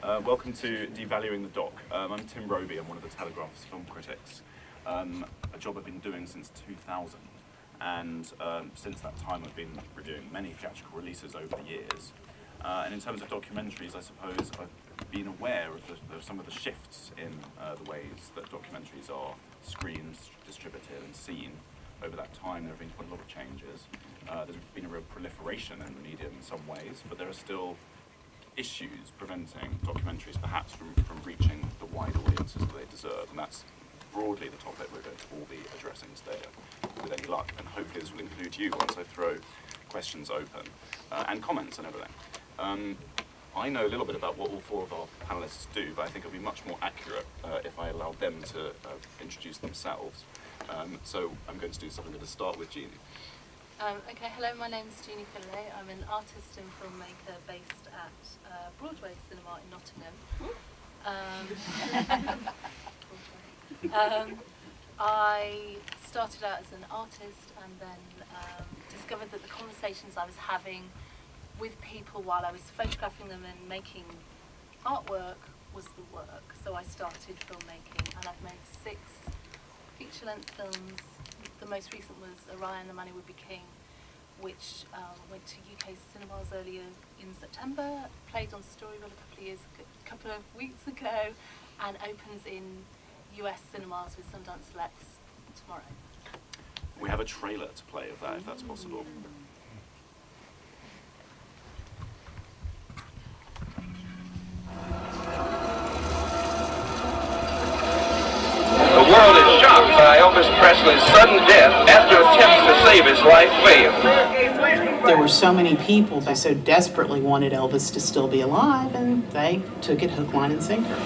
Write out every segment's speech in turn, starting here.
Welcome to Devaluing the Doc. I'm Tim Roby, I'm one of the Telegraph's film critics. A job I've been doing since 2000, and since that time I've been reviewing many theatrical releases over the years. And in terms of documentaries, I suppose I've been aware of some of the shifts in the ways that documentaries are screened, distributed and seen. Over that time there have been quite a lot of changes. There's been a real proliferation in the medium in some ways, but there are still issues preventing documentaries perhaps from reaching the wide audiences that they deserve, and that's broadly the topic we're going to all be addressing today with any luck, and hopefully this will include you once I throw questions open and comments and everything. I know a little bit about what all four of our panelists do, but I think it'll be much more accurate if I allow them to introduce themselves. So I'm going to do something. I'm going to start with Jeannie. Okay, hello, my name is Jeannie Finlay. I'm an artist and filmmaker based at Broadway Cinema in Nottingham. I started out as an artist and then discovered that the conversations I was having with people while I was photographing them and making artwork was the work. So I started filmmaking, and I've made 6 feature-length films. The most recent was Orion, The Money Would Be King, which went to UK cinemas earlier in September, played on Storyville a couple of weeks ago, and opens in US cinemas with Sundance Lex tomorrow. We have a trailer to play of that, if that's possible. The world is shocked by Elvis Presley's sudden death after attempts to save his life failed. There were so many people that so desperately wanted Elvis to still be alive, and they took it hook, line, and sinker.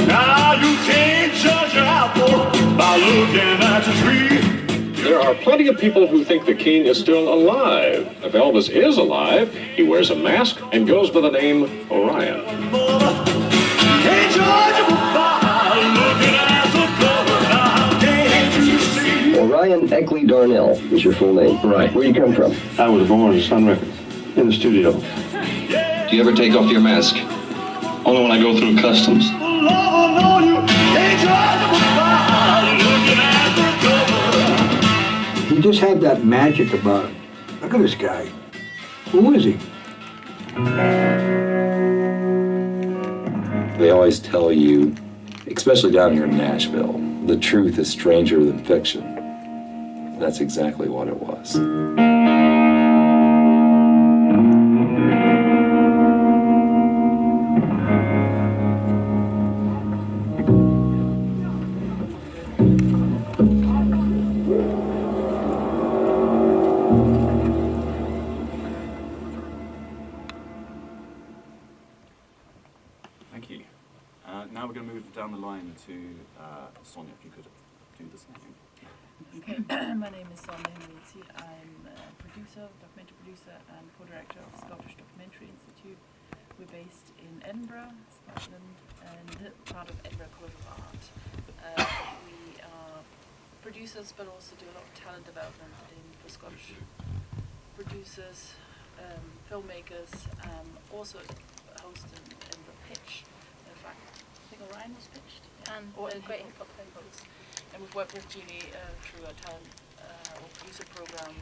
Now you can't judge an apple by looking at the tree. There are plenty of people who think the king is still alive. If Elvis is alive, he wears a mask and goes by the name Orion. Can't judge a book by looking at the cover. Now can't you see? Orion Eckley Darnell is your full name. Right. Where you come from? I was born at Sun Records, in the studio. Do you ever take off your mask? Only when I go through customs. Love, no, you can't judge a book by looking at the cover. He just had that magic about him. Look at this guy. Who is he? They always tell you, especially down here in Nashville, the truth is stranger than fiction. That's exactly what it was. Thank you. Now we're going to move down the line to Sonia, if you could do the same. Okay, my name is Sonia Henrizi. I'm a producer, documentary producer and co-director of the Scottish Documentary Institute. We're based in Edinburgh, Scotland, and part of Edinburgh College of Art. We are producers, but also do a lot of talent development for Scottish producers, filmmakers, also host an Edinburgh pitch. In fact, I think Orion was pitched. And a great hip-hop focus. And we've worked with Jeannie through a talent or producer program,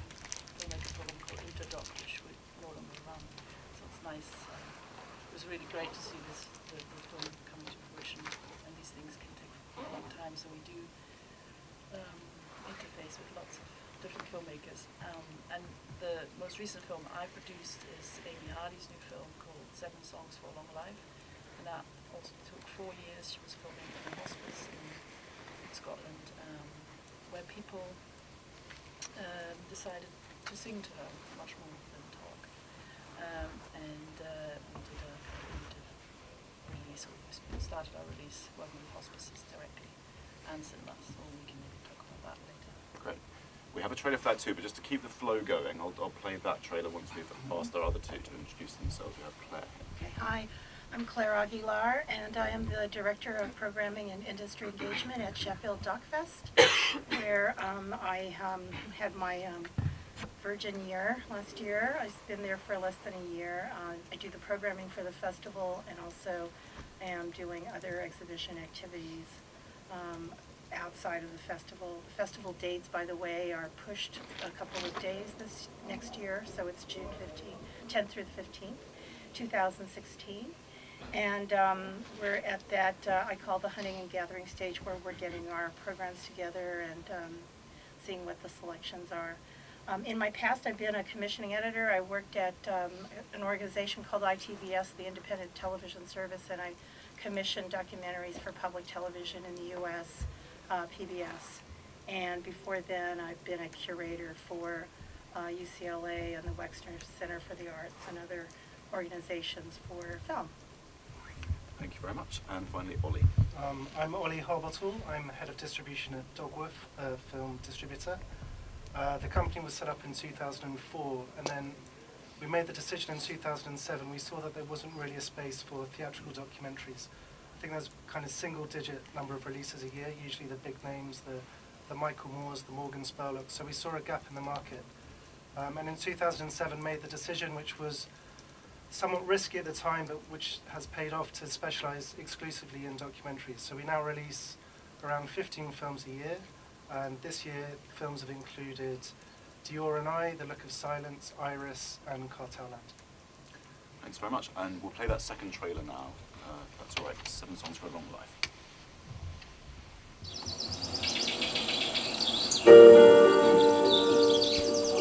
filmmaker program called Interdoc, which we no longer run. So it's nice. It was really great to see the film coming to fruition, and these things can take a long time. So we do interface with lots of different filmmakers. And the most recent film I produced is Amy Hardy's new film called 7 Songs for a Long Life. And that also took 4 years. She was filming in a hospice in Scotland, where people decided to sing to her much more than talk. And we did a creative release, or we started our release working with hospices directly and cinemas, so we can maybe talk about that later. Great. We have a trailer for that too, but just to keep the flow going, I'll play that trailer once we've asked our other two to introduce themselves. We have Claire. Okay, hi. I'm Claire Aguilar, and I am the Director of Programming and Industry Engagement at Sheffield Doc Fest, where I had my virgin year last year. I've been there for less than a year. I do the programming for the festival, and also am doing other exhibition activities outside of the festival. The festival dates, by the way, are pushed a couple of days this next year, so it's June 10th through the 15th, 2016. And we're at that, I call the hunting and gathering stage, where we're getting our programs together and seeing what the selections are. In my past, I've been a commissioning editor. I worked at an organization called ITVS, the Independent Television Service, and I commissioned documentaries for public television in the U.S., PBS. And before then, I've been a curator for UCLA and the Wexner Center for the Arts and other organizations for film. Thank you very much. And finally, Ollie. I'm Ollie Harbottle. I'm head of distribution at Dogworth, a film distributor. The company was set up in 2004, and then we made the decision in 2007. We saw that there wasn't really a space for theatrical documentaries. I think there's kind of single-digit number of releases a year, usually the big names, the Michael Moores, the Morgan Spurlocks. So we saw a gap in the market. And in 2007 made the decision, which was somewhat risky at the time, but which has paid off, to specialize exclusively in documentaries. So we now release around 15 films a year. And this year, films have included Dior and I, The Look of Silence, Iris, and Cartel Land. Thanks very much. And we'll play that second trailer now. If that's all right. 7 Songs for a Long Life.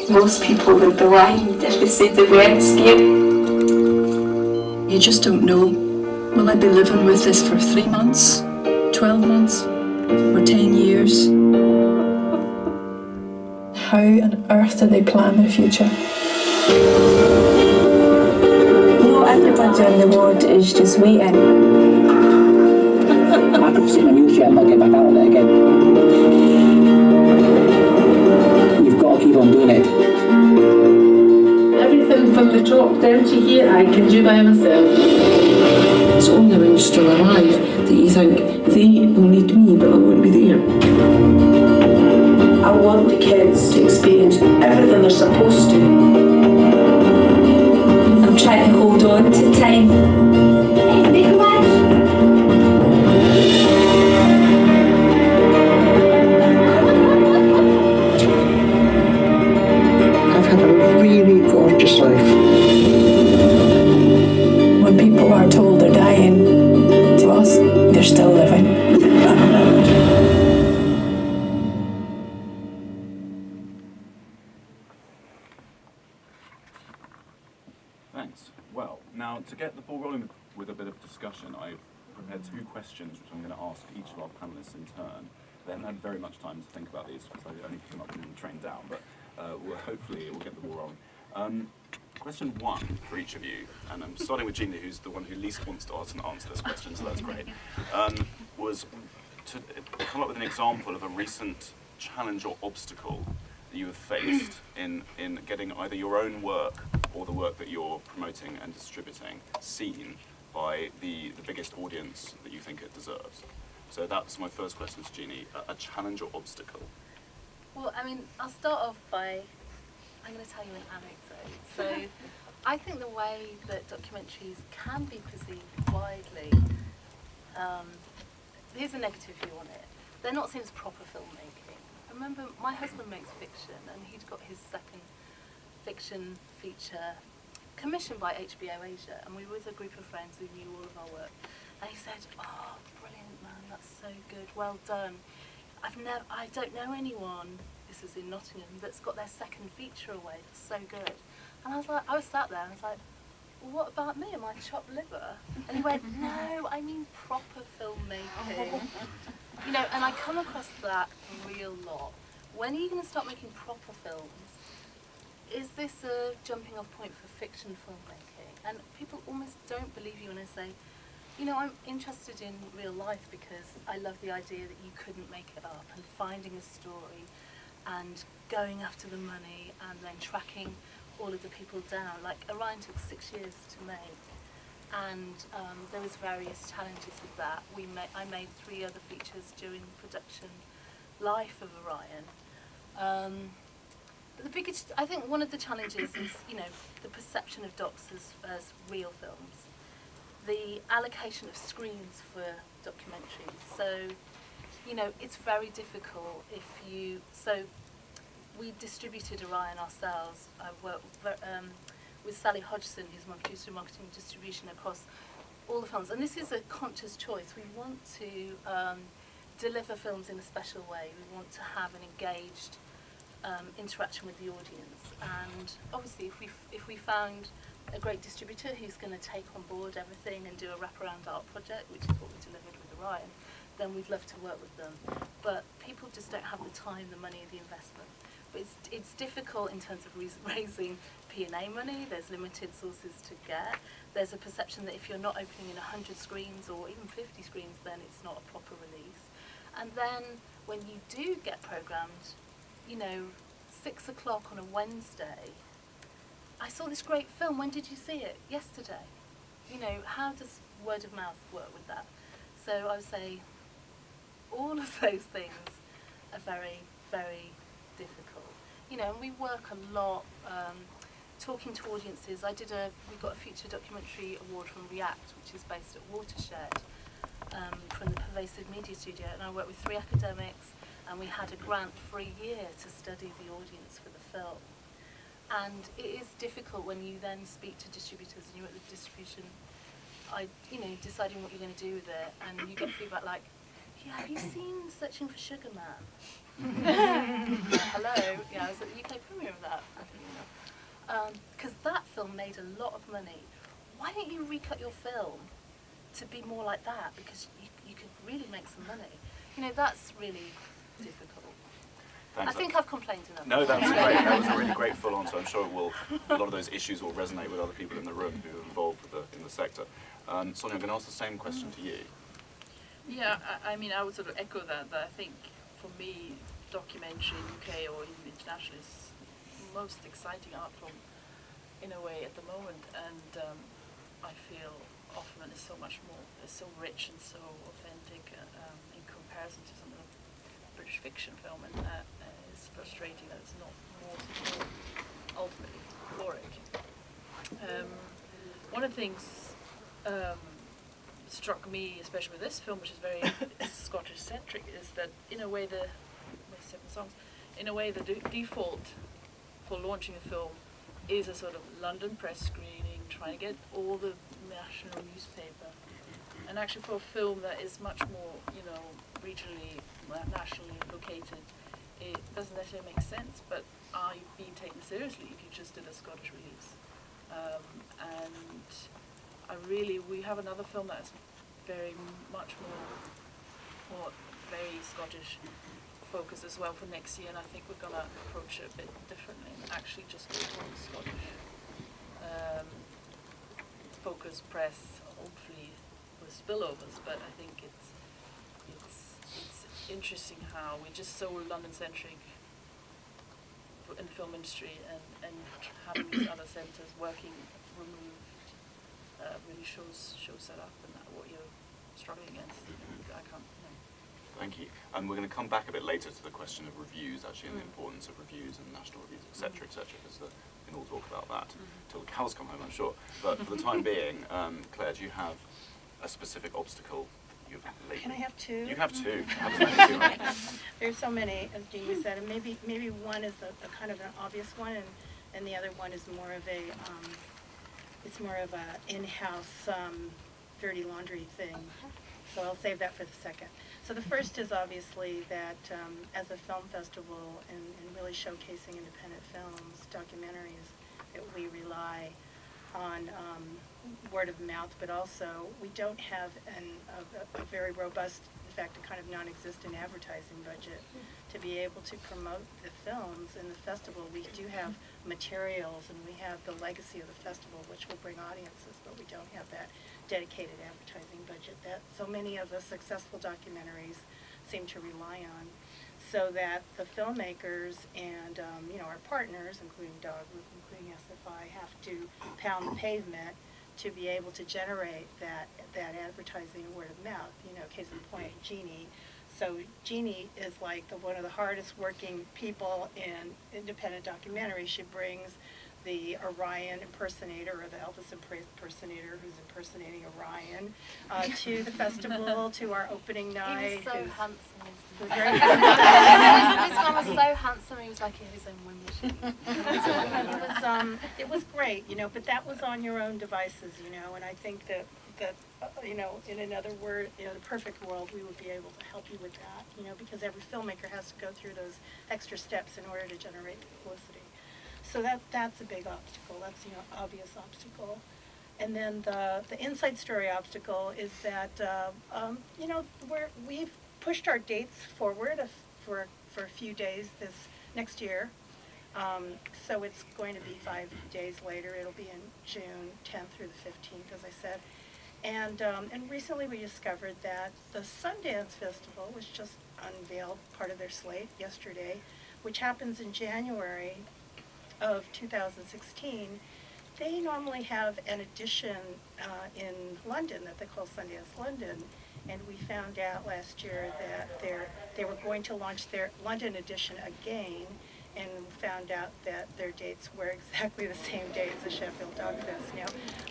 Most people would be lying if they said they weren't scared. You just don't know. Will I be living with this for 3 months, 12 months, or 10 years? How on earth do they plan their future? Not everybody on the ward is just waiting. I could sit in a wheelchair and not get back out of it again. You've got to keep on doing it. Everything from the top down to here I can do by myself. It's only when you're still alive that you think they will need me, but I won't be there. I want the kids to experience everything they're supposed to. I'm trying to hold on to time. I've had a really gorgeous life. When people are told they're dying, to us, they're still living. Thanks. Well, now to get the ball rolling with a bit of discussion, I've prepared 2 questions which I'm going to ask each of our panellists in turn. They haven't had very much time to think about these because I only came up and trained down, but hopefully it will get the ball rolling. Question 1 for each of you, and I'm starting with Jeannie, who's the one who least wants to answer this question, so that's great, was to come up with an example of a recent challenge or obstacle that you have faced in getting either your own work or the work that you're promoting and distributing seen by the biggest audience that you think it deserves. So that's my first question to Jeannie, a challenge or obstacle. Well, I mean, I'll start off by, I'm going to tell you an anecdote. So I think the way that documentaries can be perceived widely, here's a negative view on it. They're not seen as proper filmmaking. I remember my husband makes fiction, and he'd got his second fiction feature commissioned by HBO Asia, and we were with a group of friends who knew all of our work. And he said, "Oh, brilliant, man, that's so good, well done. I don't know anyone," this is in Nottingham, "that's got their second feature away, that's so good." And I was sat there and I was like, "Well, what about me? Am I chopped liver?" And he went, "No, I mean proper filmmaking." You know, and I come across that a real lot. When are you going to start making proper films? Is this a jumping off point for fiction filmmaking? And people almost don't believe you when I say, you know, I'm interested in real life because I love the idea that you couldn't make it up, and finding a story and going after the money and then tracking all of the people down. Like, Orion took 6 years to make, and there was various challenges with that. I made 3 other features during the production life of Orion. But the biggest, I think one of the challenges is, the perception of docs as real films. The allocation of screens for documentaries. So, it's very difficult so we distributed Orion ourselves. I worked with Sally Hodgson, who's my producer of marketing and distribution across all the films. And this is a conscious choice. We want to deliver films in a special way. We want to have an engaged interaction with the audience. And obviously, if we found a great distributor who's going to take on board everything and do a wraparound art project, which is what we delivered with Orion, then we'd love to work with them. But people just don't have the time, the money, the investment. But it's difficult in terms of raising P&A money. There's limited sources to get. There's a perception that if you're not opening in 100 screens or even 50 screens, then it's not a proper release. And then when you do get programmed, 6 o'clock on a Wednesday, I saw this great film, when did you see it? Yesterday. How does word of mouth work with that? So I would say all of those things are very, very difficult. And we work a lot talking to audiences. We got a feature documentary award from React, which is based at Watershed, from the Pervasive Media Studio, and I worked with 3 academics, and we had a grant for a year to study the audience for the film. And it is difficult when you then speak to distributors and you're at the distribution, deciding what you're going to do with it, and you get feedback like, yeah, have you seen Searching for Sugar Man? Hello? Yeah, I was at the UK premiere of that. Because that film made a lot of money. Why don't you recut your film to be more like that? Because you could really make some money. That's really difficult. Thanks. I think I've complained enough. No, that's great. That was a really great full answer. I'm sure a lot of those issues will resonate with other people in the room who are involved in the sector. Sonia, I'm going to ask the same question to you. Yeah, I mean, I would sort of echo that I think, for me, documentary in UK or even international is the most exciting art form, in a way, at the moment. And I feel often it's so much more, it's so rich and so authentic in comparison to some of the British fiction film, and it's frustrating that it's not more support ultimately for it. One of the things struck me, especially with this film, which is very Scottish-centric, is that in a way the 7 songs, in a way the default for launching a film is a sort of London press screening, trying to get all the national newspaper, and actually for a film that is much more, regionally, nationally located, it doesn't necessarily make sense. But are you being taken seriously if you just did a Scottish release? And we have another film that's very much more very Scottish focused as well for next year, and I think we're going to approach it a bit differently and actually just go for Scottish focused press, hopefully with spillovers. But I think it's interesting how we're just so London-centric in the film industry, and having these other centres working removed really shows that up, and that what you're struggling against. I can't. Thank you. And we're going to come back a bit later to the question of reviews, actually, and the importance of reviews and national reviews, etc., because we can all talk about that till the cows come home, I'm sure. But for the time being, Claire, do you have a specific obstacle you've lately? Can I have 2? You have 2. Absolutely. There's so many, as Jeannie said, and maybe one is a kind of an obvious one, and the other one is more of a it's more of a in-house dirty laundry thing. So I'll save that for the second. So the first is obviously that as a film festival and really showcasing independent films, documentaries, that we rely on word of mouth, but also we don't have a very robust, in fact, a kind of non-existent advertising budget to be able to promote the films in the festival. We do have materials, and we have the legacy of the festival, which will bring audiences, but we don't have that dedicated advertising budget that so many of the successful documentaries seem to rely on. So that the filmmakers and our partners, including Dogwood, including SFI, have to pound the pavement to be able to generate that advertising and word of mouth. You know, case in point, Jeannie. So Jeannie is like one of the hardest working people in independent documentary. She brings the Orion impersonator or the Elvis impersonator who's impersonating Orion to the festival, to our opening night. He was so handsome. Was very This man was so handsome, he was like in his own wind machine. It was great, you know, but that was on your own devices, you know, and I think that you know, in another word, you know, the perfect world, we would be able to help you with that, you know, because every filmmaker has to go through those extra steps in order to generate the publicity. So that's a big obstacle. That's, you know, obvious obstacle. And then the inside story obstacle is that, you know, we've pushed our dates forward for a few days this next year. So it's going to be 5 days later. It'll be in June 10th through the 15th, as I said. And recently we discovered that the Sundance Festival, which just unveiled part of their slate yesterday, which happens in January of 2016, they normally have an edition in London that they call Sundance London, and we found out last year that they were going to launch their London edition again, and found out that their dates were exactly the same day as the Sheffield Doc Fest. Now,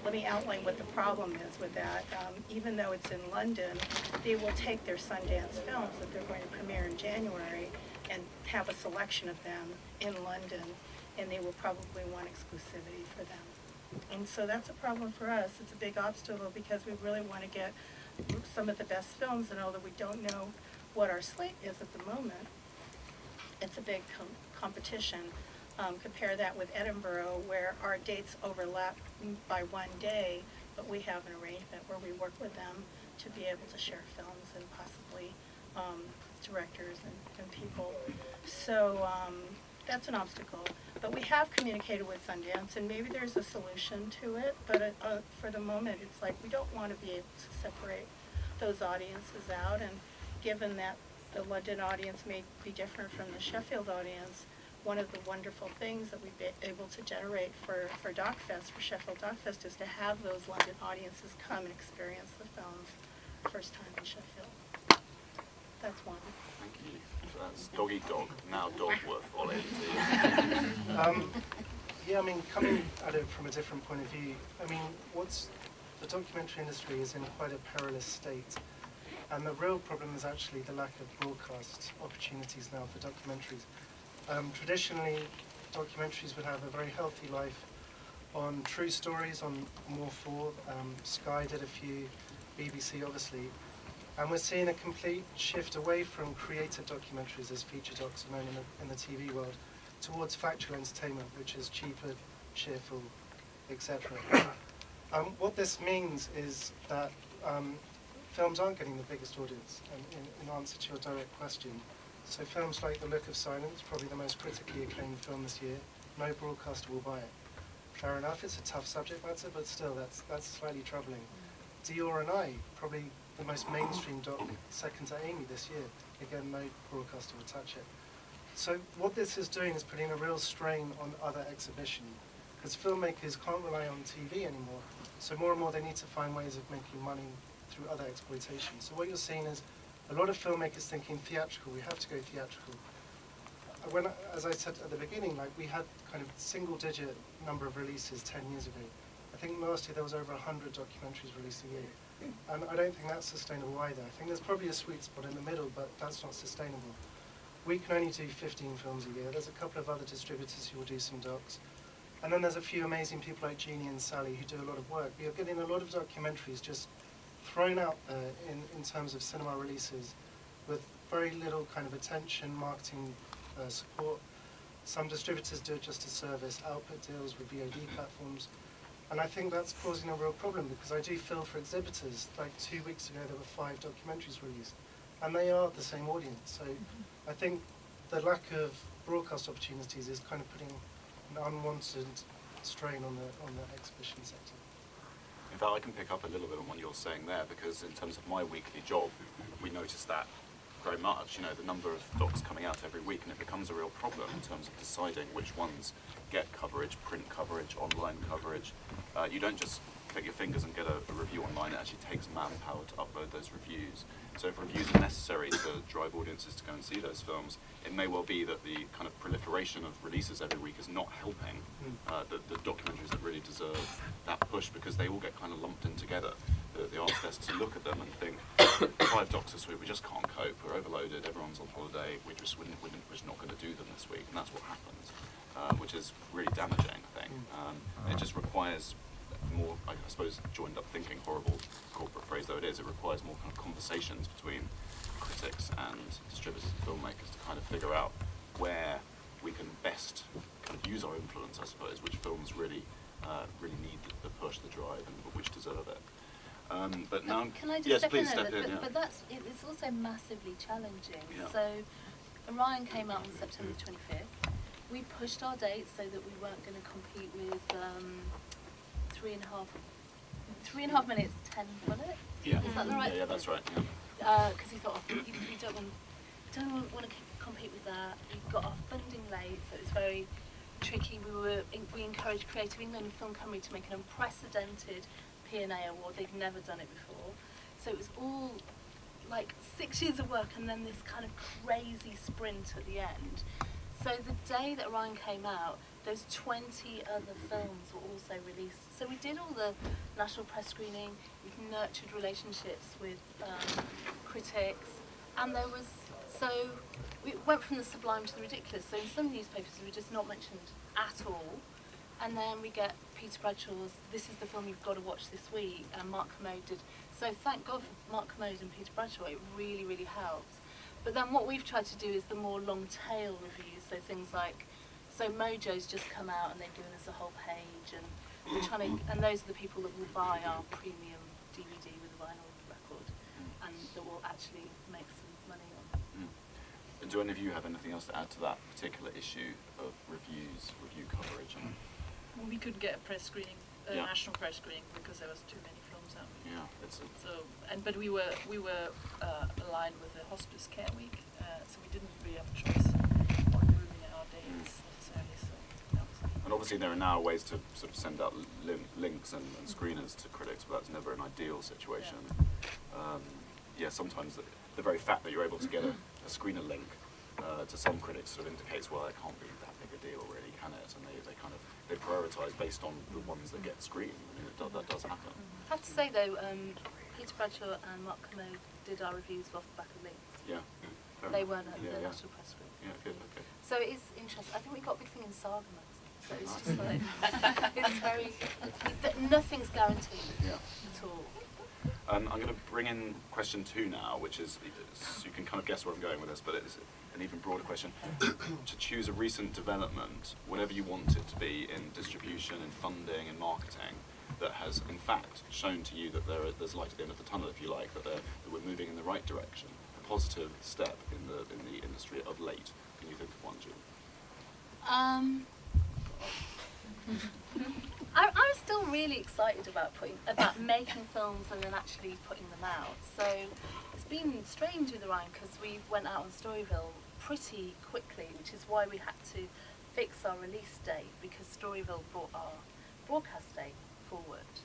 let me outline what the problem is with that. Even though it's in London, they will take their Sundance films that they're going to premiere in January and have a selection of them in London, and they will probably want exclusivity for them. And so that's a problem for us. It's a big obstacle because we really want to get some of the best films, and although we don't know what our slate is at the moment, it's a big competition. Compare that with Edinburgh, where our dates overlap by 1 day, but we have an arrangement where we work with them to be able to share films and possibly directors and people. So that's an obstacle. But we have communicated with Sundance, and maybe there's a solution to it, but for the moment, it's like we don't want to be able to separate those audiences out, and given that the London audience may be different from the Sheffield audience, one of the wonderful things that we've been able to generate for DocFest, for Sheffield DocFest, is to have those London audiences come and experience the films first time in Sheffield. That's one. Thank you. So that's Dog Eat Dog, now Dogworth, Ollie. Yeah, I mean, coming at it from a different point of view, I mean, the documentary industry is in quite a perilous state. And the real problem is actually the lack of broadcast opportunities now for documentaries. Traditionally, documentaries would have a very healthy life on True Stories, on More 4, Sky did a few, BBC obviously. And we're seeing a complete shift away from creative documentaries, as feature docs are known in the TV world, towards factual entertainment, which is cheaper, cheerful, etc. What this means is that films aren't getting the biggest audience, in answer to your direct question. So films like The Look of Silence, probably the most critically acclaimed film this year, no broadcaster will buy it. Fair enough, it's a tough subject matter, but still, that's slightly troubling. Dior and I, probably the most mainstream doc, second to Amy this year. Again, no broadcaster will touch it. So what this is doing is putting a real strain on other exhibition, because filmmakers can't rely on TV anymore. So more and more they need to find ways of making money through other exploitation. So what you're seeing is a lot of filmmakers thinking theatrical, we have to go theatrical. As I said at the beginning, like we had kind of single-digit number of releases 10 years ago. I think last year there was over 100 documentaries released a year. And I don't think that's sustainable either. I think there's probably a sweet spot in the middle, but that's not sustainable. We can only do 15 films a year. There's a couple of other distributors who will do some docs. And then there's a few amazing people like Jeannie and Sally who do a lot of work. You're getting a lot of documentaries just thrown out there in terms of cinema releases with very little kind of attention, marketing support. Some distributors do it just as service, output deals with VOD platforms. And I think that's causing a real problem because I do feel for exhibitors, like 2 weeks ago there were 5 documentaries released, and they are the same audience. So I think the lack of broadcast opportunities is kind of putting an unwanted strain on the exhibition sector. In fact, I can pick up a little bit on what you're saying there, because in terms of my weekly job, we notice that very much, the number of docs coming out every week, and it becomes a real problem in terms of deciding which ones get coverage, print coverage, online coverage. You don't just click your fingers and get a review online. It actually takes manpower to upload those reviews. So if reviews are necessary to drive audiences to go and see those films, it may well be that the kind of proliferation of releases every week is not helping the documentaries that really deserve that push, because they all get kind of lumped in together. The arts desks look at them and think, 5 docs this week, we just can't cope, we're overloaded, everyone's on holiday, we're just not going to do them this week, and that's what happens, which is really damaging, I think. It just requires more, I suppose, joined up thinking, horrible corporate phrase though it is, it requires more kind of conversations between critics and distributors and filmmakers to kind of figure out where we can best kind of use our influence, I suppose, which films really need the push, the drive, and which deserve it. But now, can I just yes, step please in there? step in. Yeah. But it's also massively challenging. Yeah. So Orion came out on September 25th. We pushed our dates so that we weren't going to compete with 3.5 minutes, 10 bullets. Yeah. Is that the right? Yeah, that's right. Because we thought, we don't want to compete with that. We got our funding late, so it was very tricky. We encouraged Creative England and Film Cymru to make an unprecedented P&A award. They'd never done it before. So it was all like 6 years of work and then this kind of crazy sprint at the end. So the day that Orion came out, those 20 other films were also released. So we did all the national press screening, we nurtured relationships with critics, and there was, so we went from the sublime to the ridiculous. So in some newspapers we were just not mentioned at all, and then we get Peter Bradshaw's "This is the film you've got to watch this week," and Mark Commode did. So thank God for Mark Commode and Peter Bradshaw, it really, really helped. But then what we've tried to do is the more long tail reviews, so things like, so Mojo's just come out and they've given us a whole page, and we're trying to, and those are the people that will buy our premium DVD with a vinyl record, and that will actually make some money on. And do any of you have anything else to add to that particular issue of review coverage? Well, we couldn't get a press screening, Yeah. national press screening, because there was too many films out. Yeah, it's a, But we were aligned with the Hospice Care Week, so we didn't really have a choice on moving our dates necessarily. So that was and obviously there are now ways to sort of send out links and screeners to critics, but that's never an ideal situation. Sometimes the very fact that you're able to get a screener link to some critics sort of indicates, well, it can't be that big a deal really, can it? And they prioritise based on the ones that get screened. I mean, that does happen. I have to say though, Peter Bradshaw and Mark Commode did our reviews off the back of links. Yeah. They weren't at the national press screen. Yeah, good, okay. So it is interesting. I think we got a big thing in Saga magazine. So it's just like, it's very, nothing's guaranteed at all. I'm going to bring in question 2 now, which is, you can kind of guess where I'm going with this, but it's an even broader question. To choose a recent development, whatever you want it to be in distribution, in funding, in marketing, that has in fact shown to you that there's light at the end of the tunnel, if you like, that we're moving in the right direction, a positive step in the industry of late. Can you think of one, Jill? I'm still really excited about making films and then actually putting them out. So it's been strange with Orion because we went out on Storyville pretty quickly, which is why we had to fix our release date, because Storyville brought our broadcast date forward.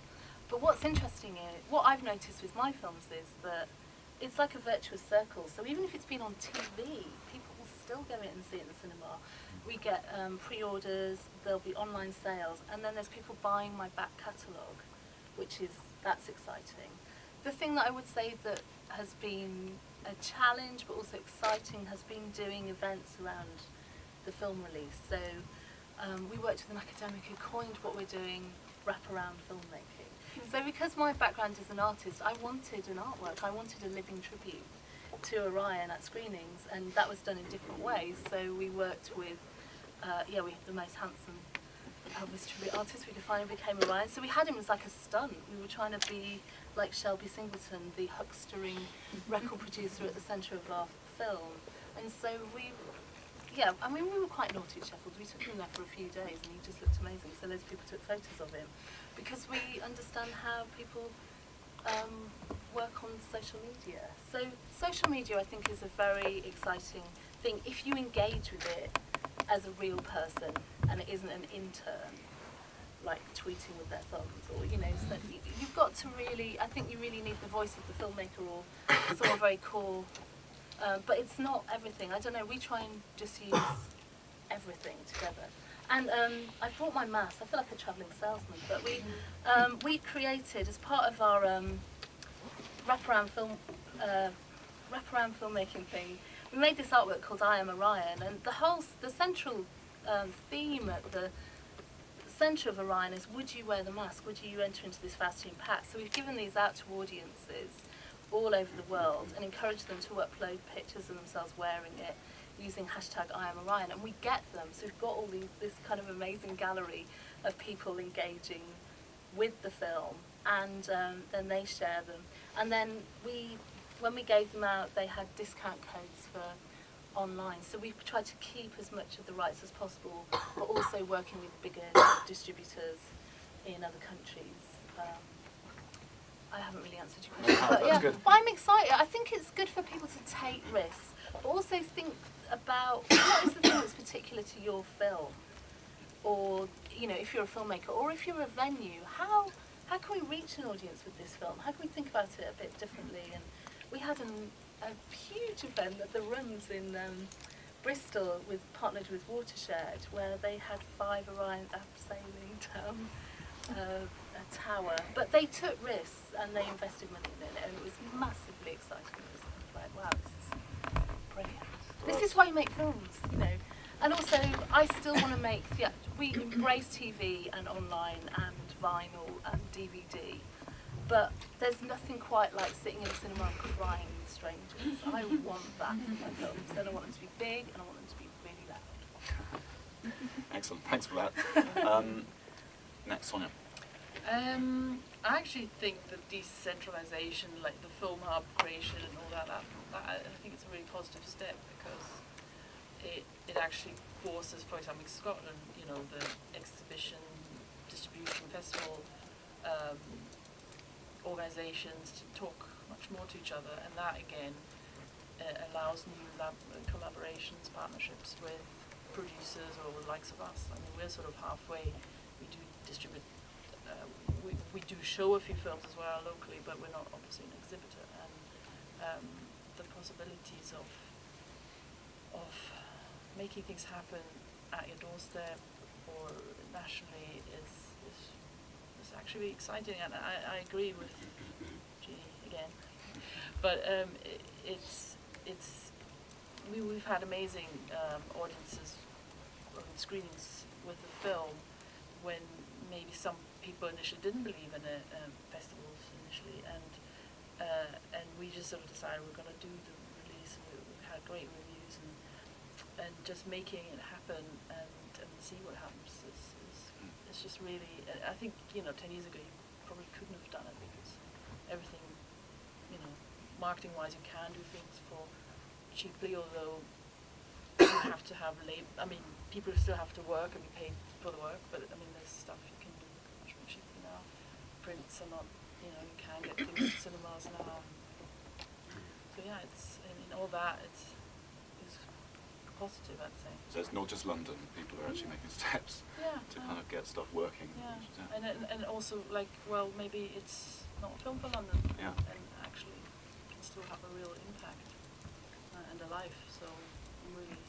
But what's interesting is, what I've noticed with my films is that it's like a virtuous circle. So even if it's been on TV, people will still go in and see it in the cinema. We get pre-orders, there'll be online sales, and then there's people buying my back catalogue, that's exciting. The thing that I would say that has been a challenge but also exciting has been doing events around the film release. So we worked with an academic who coined what we're doing, wraparound filmmaking. So because my background as an artist, I wanted an artwork, I wanted a living tribute to Orion at screenings, and that was done in different ways. So we worked with, we had the most handsome Elvis tribute artist we could find, and became Orion. So we had him as like a stunt. We were trying to be like Shelby Singleton, the huckstering record producer at the centre of our film. And so we were quite naughty at Sheffield. We took him there for a few days and he just looked amazing. So loads of people took photos of him because we understand how people work on social media. So social media, I think, is a very exciting thing if you engage with it as a real person and it isn't an intern. like tweeting with their thumbs, or so you've got to really, I think you really need the voice of the filmmaker, or someone very core. But it's not everything. I don't know. We try and just use everything together. And I've brought my mask. I feel like a travelling salesman. But we created, as part of our wraparound filmmaking thing, we made this artwork called I Am Orion, and the central theme at the centre of Orion is, would you wear the mask? Would you enter into this Faustian pact? So we've given these out to audiences all over the world and encouraged them to upload pictures of themselves wearing it using hashtag I Am Orion, and we get them. So we've got all this kind of amazing gallery of people engaging with the film, and then they share them. And then when we gave them out, they had discount codes for online. So we've tried to keep as much of the rights as possible, but also working with bigger distributors in other countries. I haven't really answered your question, but yeah, but I'm excited. I think it's good for people to take risks, but also think about what is the thing that's particular to your film, or if you're a filmmaker, or if you're a venue, how can we reach an audience with this film? How can we think about it a bit differently? And we had a huge event at the Rooms in Bristol, partnered with Watershed, where they had 5 Orion abseiling down a tower. But they took risks and they invested money in it, and it was massively exciting. It was like, wow, this is brilliant. This is why you make films, And also, I still want to make, we embrace TV and online and vinyl and DVD, but there's nothing quite like sitting in a cinema and crying with strangers. I want that for my films, and I want them to be big, and I want them to be really loud. Excellent, thanks for that. Next, Sonia. I actually think that decentralization, like the film hub creation and all that I think it's a really positive step, because it actually forces, for example, in Scotland, the exhibition, distribution, festival organizations to talk much more to each other, and that again allows new collaborations, partnerships with producers or the likes of us. I mean, we're sort of halfway. We do distribute, we do show a few films as well locally, but we're not obviously an exhibitor, and the possibilities of making things happen at your doorstep or nationally is actually exciting, and I agree with Jeannie again. But we've had amazing audiences, screenings with the film, when maybe some people initially didn't believe in it, festivals initially, and we just sort of decided we're going to do the release, and we've had great reviews, and just making it happen and see what happens is just really, I think, 10 years ago you probably couldn't have done it, because everything, marketing wise, you can do things for cheaply, although you have to have people still have to work and be paid for the work, but there's stuff you can do much more cheaply now. Prints are not, you can get things to cinemas now. So yeah, all that, it's positive, I'd say. So it's not just London, people are actually making steps to kind of get stuff working. Yeah. And also, maybe it's not a film for London, and actually can still have a real impact and a life, so I'm really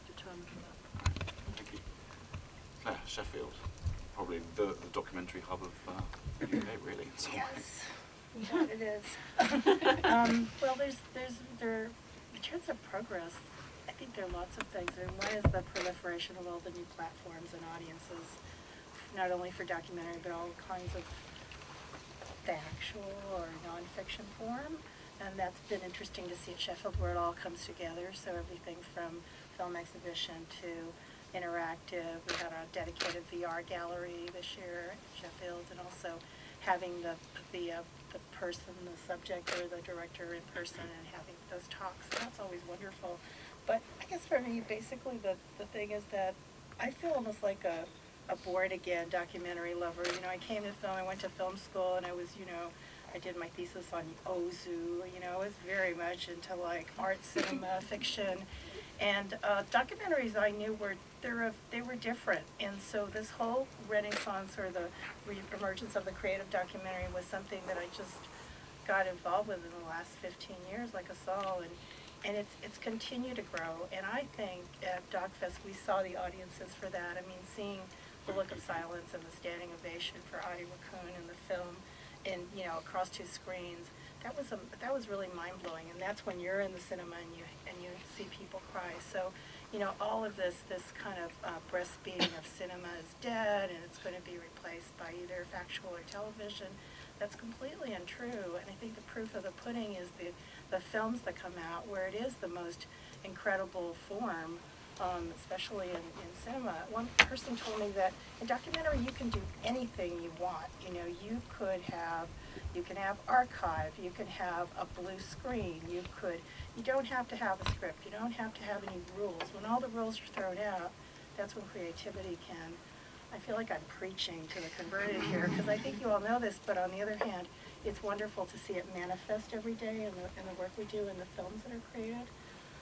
determined for that. Thank you. Claire, Sheffield, probably the documentary hub of the UK, really, in some ways. Yeah, it is. Well, in terms of progress, I think there are lots of things, and one is the proliferation of all the new platforms and audiences, not only for documentary, but all kinds of factual or non-fiction form, and that's been interesting to see at Sheffield, where it all comes together. So everything from film exhibition to interactive. We had a dedicated VR gallery this year at Sheffield, and also having the person, the subject or the director in person, and having those talks. And that's always wonderful. But I guess for me, basically the thing is that I feel almost like a born-again documentary lover. I came to film, I went to film school, and I was, I did my thesis on Ozu. I was very much into art cinema, fiction, And documentaries I knew they were different, and so this whole renaissance or the emergence of the creative documentary was something that I just got involved with in the last 15 years, like us all, and it's continued to grow. And I think at DocFest we saw the audiences for that. I mean, seeing the look of silence and the standing ovation for Adi Raccoon in the film, and across 2 screens. That was really mind-blowing, and that's when you're in the cinema and you see people cry. So, all of this kind of breastfeeding of cinema is dead, and it's going to be replaced by either factual or television. That's completely untrue, and I think the proof of the pudding is the films that come out where it is the most incredible form, especially in cinema. One person told me that in documentary you can do anything you want. You can have archive, you can have a blue screen, you don't have to have a script, you don't have to have any rules. When all the rules are thrown out, that's when creativity can. I feel like I'm preaching to the converted here, because I think you all know this, but on the other hand, it's wonderful to see it manifest every day in the work we do in the films that are created.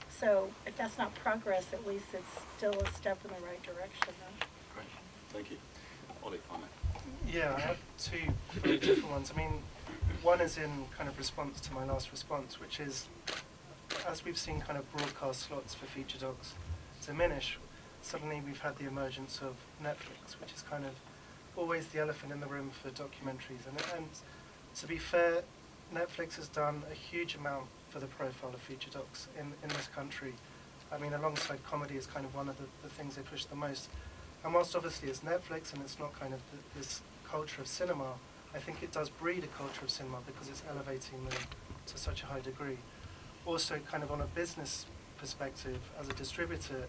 So if that's not progress, at least it's still a step in the right direction. Great, thank you. Ollie, comment. Yeah, I have 2 very different ones. I mean, one is in kind of response to my last response, which is, as we've seen kind of broadcast slots for feature docs diminish, suddenly we've had the emergence of Netflix, which is kind of always the elephant in the room for documentaries. And to be fair, Netflix has done a huge amount for the profile of feature docs in this country. I mean, alongside comedy is kind of one of the things they push the most. And whilst obviously it's Netflix and it's not kind of this culture of cinema, I think it does breed a culture of cinema because it's elevating them to such a high degree. Also, kind of on a business perspective, as a distributor,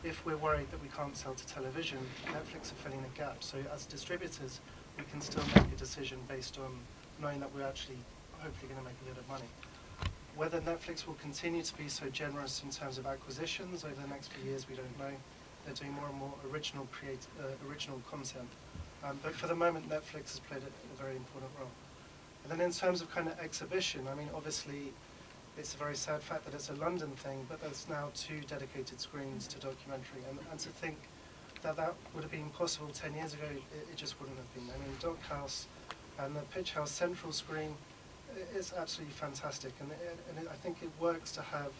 if we're worried that we can't sell to television, Netflix are filling the gap. So as distributors, we can still make a decision based on knowing that we're actually hopefully going to make a bit of money. Whether Netflix will continue to be so generous in terms of acquisitions over the next few years, we don't know. They're doing more and more original content. But for the moment, Netflix has played a very important role. And then in terms of kind of exhibition, I mean, obviously, it's a very sad fact that it's a London thing, but there's now 2 dedicated screens to documentary. And to think that would have been possible 10 years ago, it just wouldn't have been. I mean, Doc House and the Pitch House Central screen is absolutely fantastic. And I think it works to have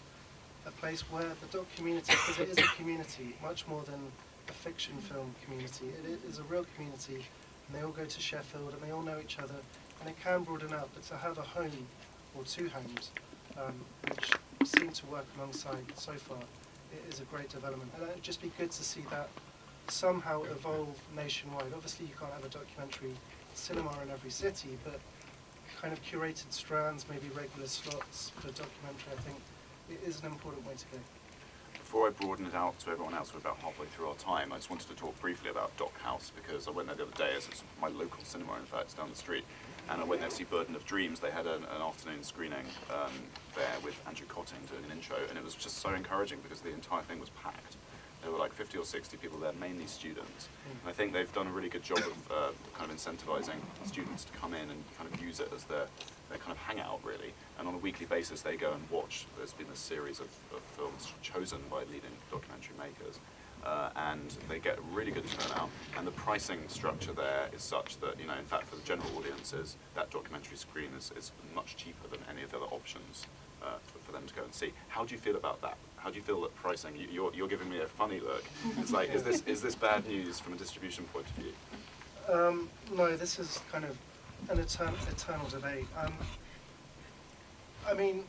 a place where the doc community, because it is a community, much more than a fiction film community. It is a real community, and they all go to Sheffield, and they all know each other, and it can broaden out, but to have a home, or 2 homes, which seem to work alongside so far, it is a great development. And it would just be good to see that somehow evolve nationwide. Obviously you can't have a documentary cinema in every city, but kind of curated strands, maybe regular slots for documentary, I think it is an important way to go. Before I broaden it out to everyone else, we're about halfway through our time, I just wanted to talk briefly about Doc House, because I went there the other day, it's my local cinema in fact, down the street, and I went there to see Burden of Dreams. They had an afternoon screening there with Andrew Cotting doing an intro, and it was just so encouraging because the entire thing was packed. There were like 50 or 60 people there, mainly students. And I think they've done a really good job of kind of incentivizing students to come in and kind of use it as their kind of hangout, really. And on a weekly basis, they go and watch. There's been a series of films chosen by leading documentary makers. And they get a really good turnout. And the pricing structure there is such that, in fact, for the general audiences, that documentary screen is much cheaper than any of the other options for them to go and see. How do you feel about that? How do you feel that pricing? You're giving me a funny look. It's like, is this bad news from a distribution point of view? No, this is kind of an eternal debate. I mean,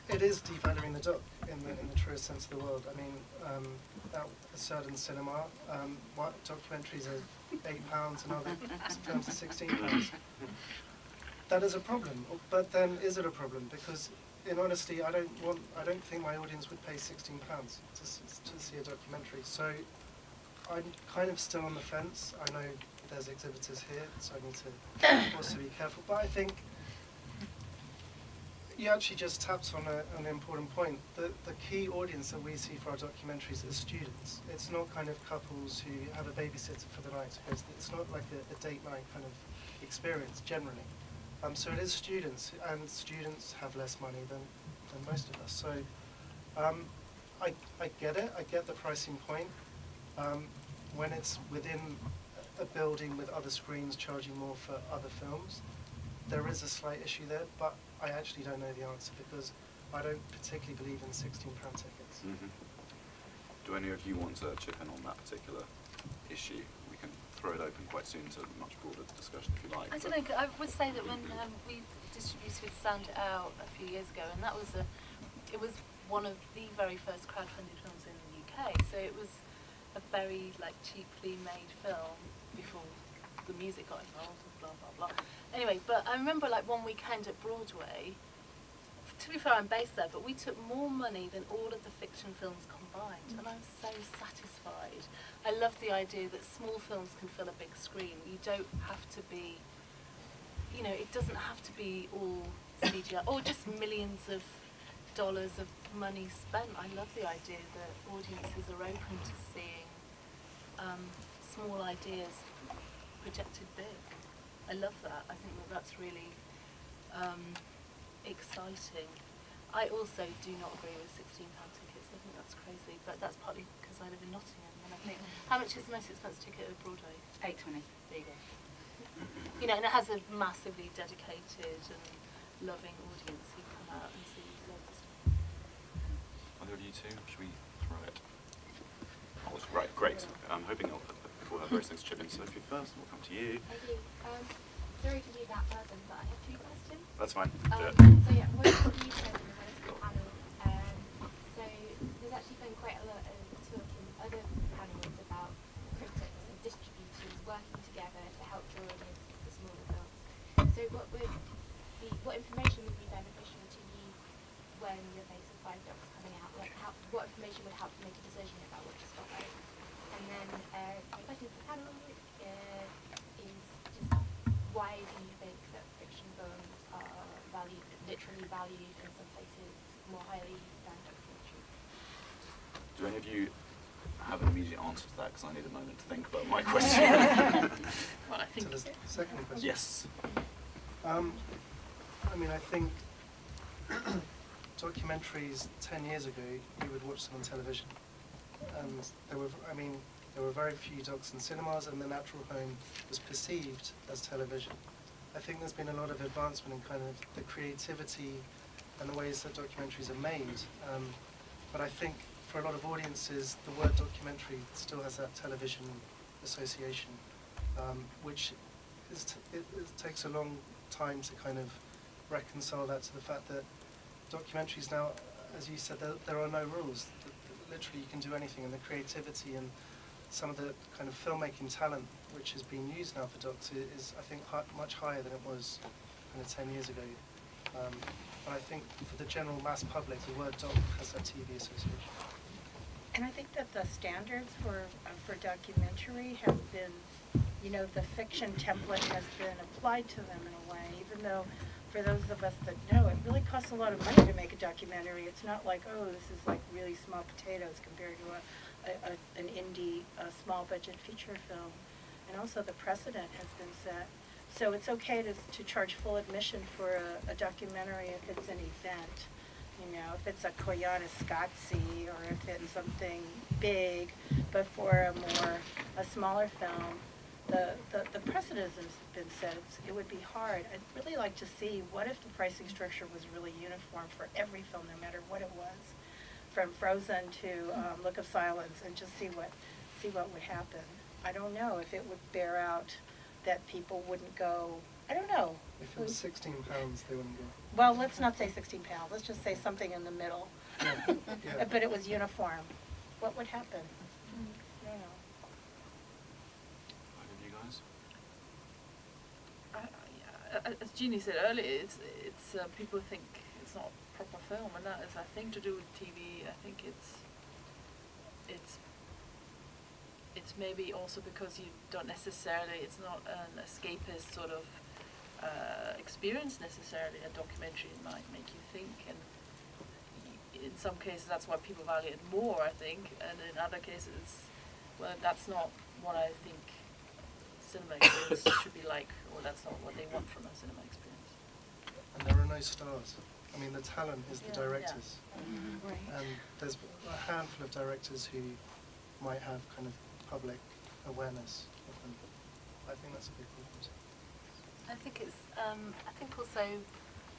it is devaluing the doc in the truest sense of the word. I mean, at a certain cinema, documentaries are £8 and other films are £16. That is a problem. But then, is it a problem? Because, in honesty, I don't think my audience would pay £16 to see a documentary. So, I'm kind of still on the fence. I know there's exhibitors here, so I need to also be careful. But I think you actually just tapped on an important point. The key audience that we see for our documentaries is students. It's not kind of couples who have a babysitter for the night. It's not like a date night kind of experience generally. So it is students, and students have less money than most of us. So I get it. I get the pricing point. When it's within a building with other screens charging more for other films, there is a slight issue there, but I actually don't know the answer because I don't particularly believe in £16 tickets. Mm-hmm. Do any of you want to chip in on that particular issue? We can throw it open quite soon to a much broader discussion if you like. I don't know, I would say that when we distributed Sound It Out a few years ago, and it was one of the very first crowdfunded films in the UK, so it was a very cheaply made film before the music got involved and blah blah blah. Anyway, but I remember one weekend at Broadway, to be fair I'm based there, but we took more money than all of the fiction films combined, and I was so satisfied. I love the idea that small films can fill a big screen. You don't have to be, it doesn't have to be all CGI or just millions of dollars of money spent. I love the idea that audiences are open to seeing small ideas projected big. I love that. I think that's really exciting. I also do not agree with £16 tickets. I think that's crazy, but that's partly because I live in Nottingham, and I think how much is the most expensive ticket at Broadway? £8.20. There you go. And it has a massively dedicated and loving audience who come out and see loads of stuff. Either of you two, should we throw it? Oh, that's right, great. I'm hoping people have various things to chip in. Sophie first, and we'll come to you. I do. Sorry to be that person, but I have two questions. That's fine. So yeah, one of you said in the medical panel, so there's actually been quite a lot of talk in other panels about critics and distributors working together to help draw audiences to smaller films. So what information would be beneficial to you when you're faced with 5 docs coming out? What information would help you make a decision about what to follow? And then my question for the panel is just why do you think that fiction films are literally valued in some places more highly than documentary? Do any of you have an immediate answer to that? Because I need a moment to think about my question. Well, I think. So the second question? Yes. I think documentaries 10 years ago, you would watch them on television. And there were very few docs in cinemas, and the natural home was perceived as television. I think there's been a lot of advancement in kind of the creativity and the ways that documentaries are made. But I think for a lot of audiences, the word documentary still has that television association, which it takes a long time to kind of reconcile that to the fact that documentaries now, as you said, there are no rules. Literally, you can do anything, and the creativity and some of the kind of filmmaking talent which is being used now for docs is I think, much higher than it was kind of 10 years ago. And I think for the general mass public, the word doc has that TV association. And I think that the standards for documentary have been, the fiction template has been applied to them in a way, even though for those of us that know, it really costs a lot of money to make a documentary. It's not like, oh, this is like really small potatoes compared to an indie, small budget feature film. And also the precedent has been set. So it's okay to charge full admission for a documentary if it's an event. If it's a Koyaanisqatsi or if it's something big, but for a smaller film, the precedent has been set. It would be hard. I'd really like to see what if the pricing structure was really uniform for every film, no matter what it was, from Frozen to Look of Silence, and just see what would happen. I don't know if it would bear out that people wouldn't go. I don't know. If it was £16, they wouldn't go. Well, let's not say £16. Let's just say something in the middle. Yeah. But it was uniform. What would happen? I don't know. You guys? As Jeannie said earlier, it's people think it's not a proper film, and that is a thing to do with TV. I think it's maybe also because you don't necessarily, it's not an escapist sort of experience necessarily. A documentary might make you think, and in some cases that's why people value it more, I think, and in other cases, well, that's not what I think cinema experience should be like, or that's not what they want from a cinema experience. And there are no stars. I mean, the talent is the directors. And there's a handful of directors who might have kind of public awareness of them. I think that's a big problem. I think it's, I think also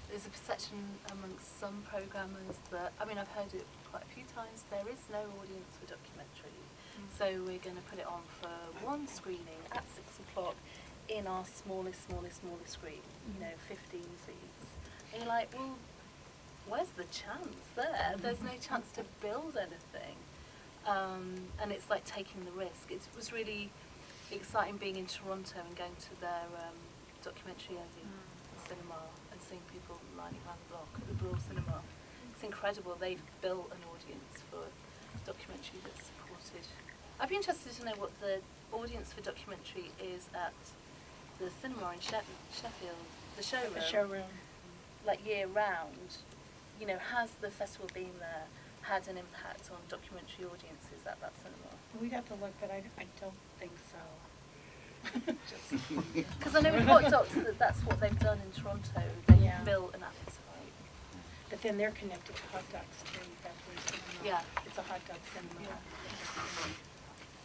there's a perception amongst some programmers that, I mean, I've heard it quite a few times, there is no audience for documentary. So we're going to put it on for one screening at 6 o'clock in our smallest screen, you know, 15 seats. And you're like, well, where's the chance there? There's no chance to build anything. And it's like taking the risk. It was really exciting being in Toronto and going to their documentary-only cinema and seeing people lining around the block at the Broad Cinema. It's incredible. They've built an audience for documentary that's supported. I'd be interested to know what the audience for documentary is at the cinema in Sheffield, the showroom. The showroom. Like year round, you know, has the festival been there had an impact on documentary audiences at that cinema? We'd have to look, but I don't think so. Because I know with Hot Docs that's what they've done in Toronto. They've built an appetite. But then they're connected to Hot Docs too. Yeah. It's a Hot Dog cinema.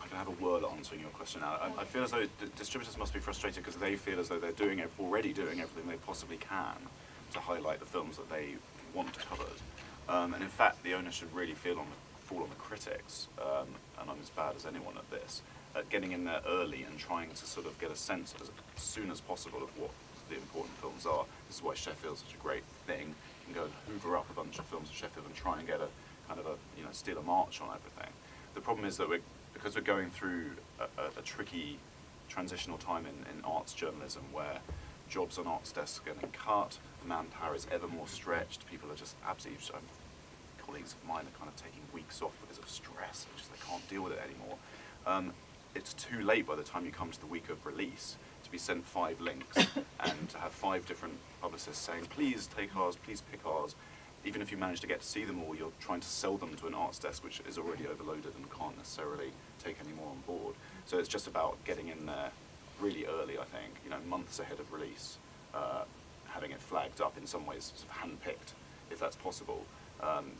I can have a word answering your question now. I feel as though distributors must be frustrated because they feel as though they're already doing everything they possibly can to highlight the films that they want covered. And in fact, the onus should really fall on the critics, and I'm as bad as anyone at this, at getting in there early and trying to sort of get a sense as soon as possible of what the important films are. This is why Sheffield's such a great thing. You can go and hoover up a bunch of films of Sheffield and try and get a kind of steal a march on everything. The problem is that because we're going through a tricky transitional time in arts journalism where jobs on arts desks are getting cut, the manpower is ever more stretched, people are just absolutely, colleagues of mine are kind of taking weeks off because of stress, they can't deal with it anymore. It's too late by the time you come to the week of release to be sent 5 links and to have 5 different publicists saying, please take ours, please pick ours. Even if you manage to get to see them all, you're trying to sell them to an arts desk which is already overloaded and can't necessarily take any more on board. So it's just about getting in there really early, I think, months ahead of release, having it flagged up in some ways, sort of hand-picked, if that's possible. And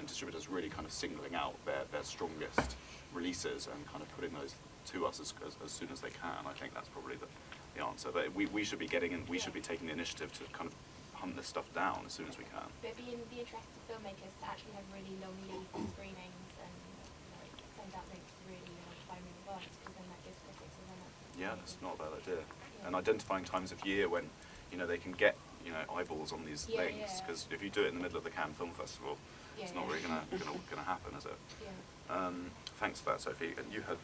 distributors really kind of singling out their strongest releases and kind of putting those to us as soon as they can. I think that's probably the answer. But we should be getting in, we should be taking the initiative to kind of hunt this stuff down as soon as we can. But it'd be in the interest of filmmakers to actually have really long lead screenings and send out links really time in advance, because then that gives critics a run up. Yeah, that's not a bad idea. And identifying times of year when they can get eyeballs on these things, because if you do it in the middle of the Cannes Film Festival, it's not really gonna happen, is it? Yeah. Thanks for that, Sophie. And you had.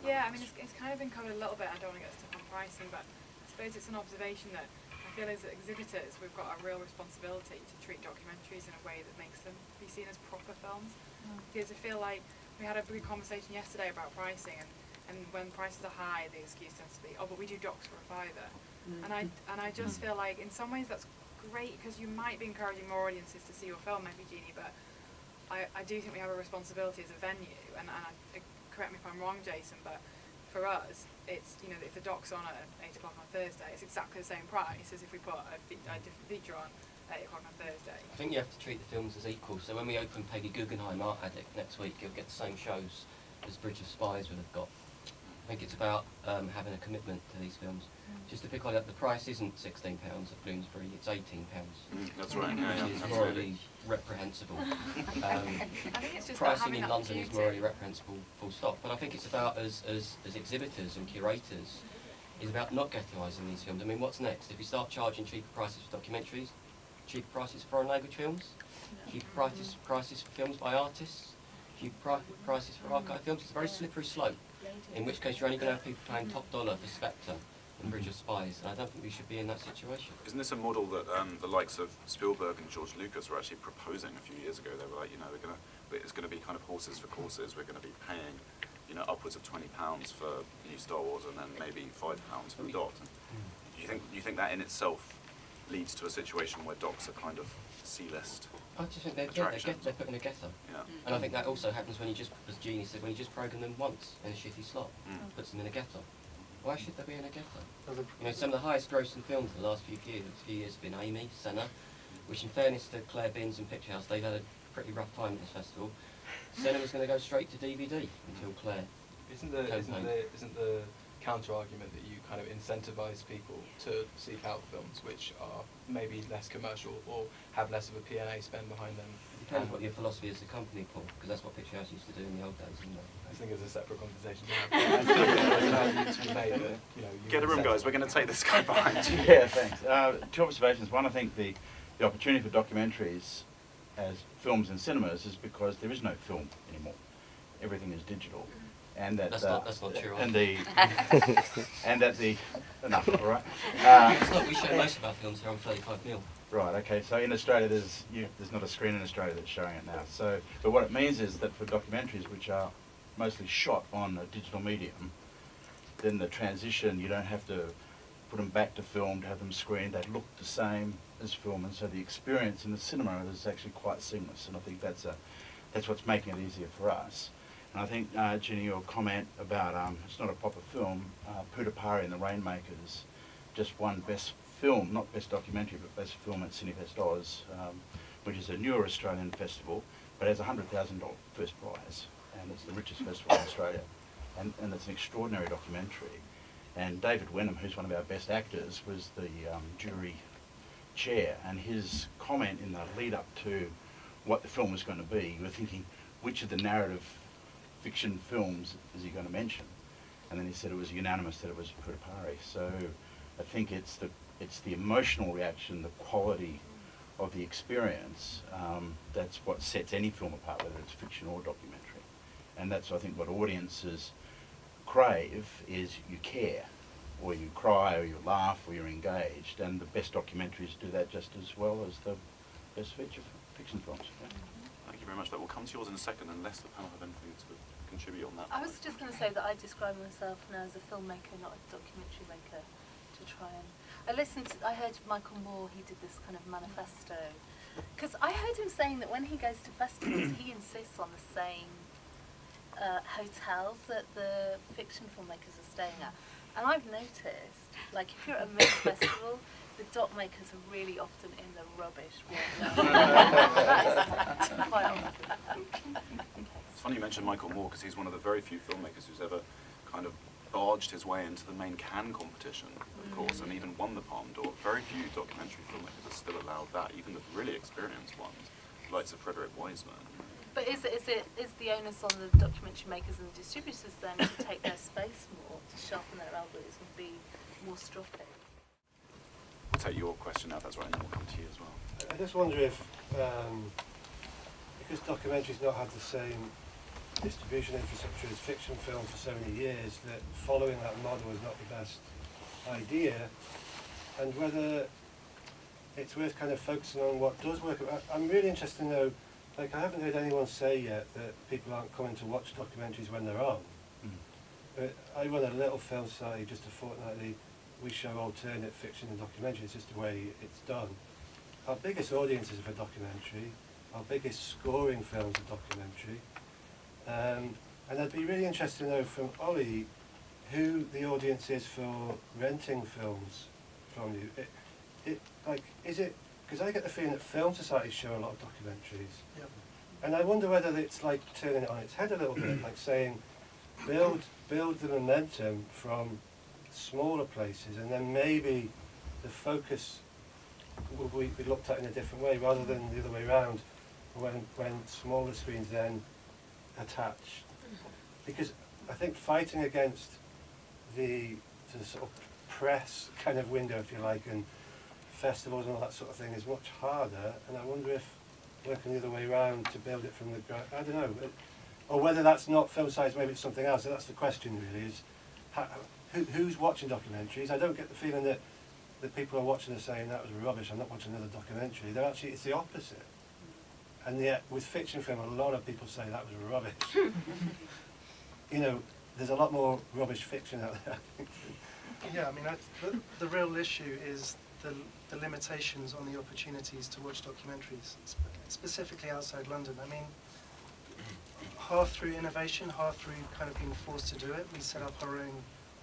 Yeah, I mean it's kind of been covered a little bit. I don't want to get stuck on pricing, but I suppose it's an observation that I feel as exhibitors we've got a real responsibility to treat documentaries in a way that makes them be seen as proper films. Because I feel like we had a big conversation yesterday about pricing, and when prices are high, the excuse tends to be, oh, but we do docs for a £5. And I just feel like in some ways that's great because you might be encouraging more audiences to see your film, maybe, Jeannie, but I do think we have a responsibility as a venue, and correct me if I'm wrong, Jason, but for us, it's, if the doc's on at 8 o'clock on Thursday, it's exactly the same price as if we put a different feature on at 8 o'clock on Thursday. I think you have to treat the films as equal, so when we open Peggy Guggenheim Art Addict next week, you'll get the same shows as Bridge of Spies would have got. I think it's about having a commitment to these films. Just to pick on it, the price isn't £16 at Bloomsbury, it's £18. That's right, which is morally reprehensible. I think it's just pricing in London is morally reprehensible, full stop. But I think it's about, as exhibitors and curators, is about not ghettoising these films. I mean, what's next? If we start charging cheaper prices for documentaries, cheaper prices for foreign language films, cheaper prices for films by artists, cheaper prices for archive films, it's a very slippery slope. In which case you're only going to have people paying top dollar for Spectre and Bridge of Spies, and I don't think we should be in that situation. Isn't this a model that the likes of Spielberg and George Lucas were actually proposing a few years ago? They were like, it's going to be kind of horses for courses. We're going to be paying, upwards of £20 for new Star Wars, and then maybe £5 for the docs. Do you think that in itself leads to a situation where docs are kind of C-list? I just think they're put in a ghetto. Yeah. And I think that also happens when you just, as Jeannie said, when you just program them once in a shitty slot, puts them in a ghetto. Why should they be in a ghetto? Some of the highest grossing films in the last few years have been Amy, Senna, which in fairness to Claire Binns and Picture House, they've had a pretty rough time at this festival. Cinema's going to go straight to DVD until Claire. Isn't the counter argument that you kind of incentivise people to seek out films which are maybe less commercial or have less of a P&A spend behind them? It depends what your philosophy is as a company, Paul, because that's what Picture House used to do in the old days, isn't it? I think it's a separate conversation now. I think there's an argument to be made that, you know, Get a room, guys. We're going to take this guy behind you. Yeah, thanks. Two observations. One, I think the opportunity for documentaries as films in cinemas is because there is no film anymore. Everything is digital. And that, that's not true. And that the enough, all right. It's not. We show most of our films here on 35mm. Right. Okay. So in Australia, there's not a screen in Australia that's showing it now. So, but what it means is that for documentaries which are mostly shot on a digital medium, then the transition, you don't have to put them back to film to have them screened. They look the same as film, and so the experience in the cinema is actually quite seamless. And I think that's what's making it easier for us. And I think, Ginny, your comment about it's not a proper film, Putapari and the Rainmakers just won Best Film, not Best Documentary, but Best Film at Cinefest Oz, which is a newer Australian festival, but has a $100,000 first prize, and it's the richest festival in Australia. And it's an extraordinary documentary. And David Wenham, who's one of our best actors, was the jury chair, and his comment in the lead up to what the film was going to be, you were thinking, which of the narrative fiction films is he going to mention? And then he said it was unanimous that it was Putapari. So I think it's the emotional reaction, the quality of the experience, that's what sets any film apart, whether it's fiction or documentary. And that's, I think, what audiences crave, is you care, or you cry, or you laugh, or you're engaged. And the best documentaries do that just as well as the best fiction films. Yeah. Thank you very much. That will come to yours in a second, unless the panel have anything to contribute on that. I was just going to say that I describe myself now as a filmmaker, not a documentary maker, to try and... I heard Michael Moore, he did this kind of manifesto, because I heard him saying that when he goes to festivals, he insists on the same hotels that the fiction filmmakers are staying at. And I've noticed, like, if you're at a mixed festival, the doc makers are really often in the rubbish. Quite often. It's funny you mentioned Michael Moore, because he's one of the very few filmmakers who's ever kind of barged his way into the main Cannes competition, of course, and even won the Palme d'Or. Very few documentary filmmakers are still allowed that, even the really experienced ones, like Sir Frederick Wiseman. But is the onus on the documentary makers and distributors then to take their space more, to sharpen their elbows and be more stroppy? We'll take your question now, if that's right, and then we'll come to you as well. I just wonder if, because documentaries not had the same distribution infrastructure as fiction film for so many years, that following that model is not the best idea, and whether it's worth kind of focusing on what does work. I'm really interested to know, like, I haven't heard anyone say yet that people aren't coming to watch documentaries when they're on. But I run a little film society, just a fortnightly. We show alternate fiction and documentary. It's just the way it's done. Our biggest audiences for documentary, our biggest scoring films are documentary. And I'd be really interested to know from Ollie who the audience is for renting films from you. Is it, because I get the feeling that film societies show a lot of documentaries. Yep. And I wonder whether it's like turning it on its head a little bit, like saying, build the momentum from smaller places, and then maybe the focus will be looked at in a different way, rather than the other way around, when smaller screens then attach. Because I think fighting against the sort of press kind of window, if you like, and festivals and all that sort of thing is much harder, and I wonder if working the other way around to build it from the ground, I don't know, or whether that's not film size, maybe it's something else. So that's the question really, is who's watching documentaries? I don't get the feeling that the people who are watching are saying that was rubbish, I'm not watching another documentary. They're actually, it's the opposite. And yet with fiction film, a lot of people say that was rubbish. You know, there's a lot more rubbish fiction out there, I think. Yeah, I mean, the real issue is the limitations on the opportunities to watch documentaries, specifically outside London. I mean, half through innovation, half through kind of being forced to do it. We set up our own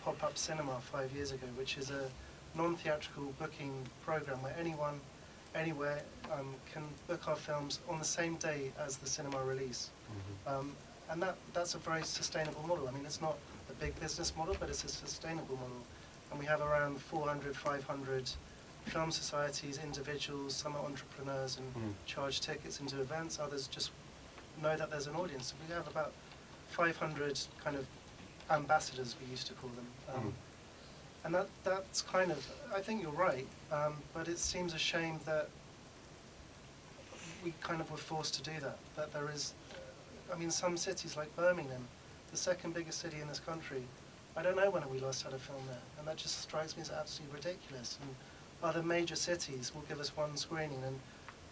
pop-up cinema 5 years ago, which is a non-theatrical booking program where anyone anywhere can book our films on the same day as the cinema release. And that's a very sustainable model. I mean, it's not a big business model, but it's a sustainable model. And we have around 400, 500 film societies, individuals, some are entrepreneurs and charge tickets into events, others just know that there's an audience. So we have about 500 kind of ambassadors, we used to call them. And that's kind of, I think you're right, but it seems a shame that we kind of were forced to do that. That there is, I mean, some cities like Birmingham, the second biggest city in this country, I don't know when we last had a film there, and that just strikes me as absolutely ridiculous. And other major cities will give us one screening, and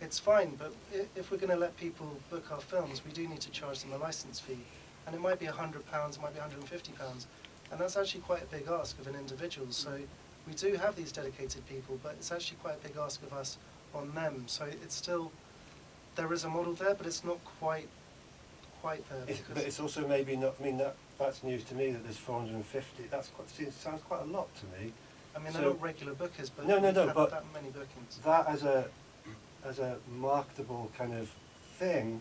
it's fine, but if we're going to let people book our films, we do need to charge them a license fee. And it might be £100, it might be £150, and that's actually quite a big ask of an individual. So we do have these dedicated people, but it's actually quite a big ask of us on them. So it's still, there is a model there, but it's not quite there. But it's also maybe not, I mean, that's news to me that there's 450. That's quite, sounds quite a lot to me. I mean, they're not regular bookers, but no, but that many bookings. That as a marketable kind of thing,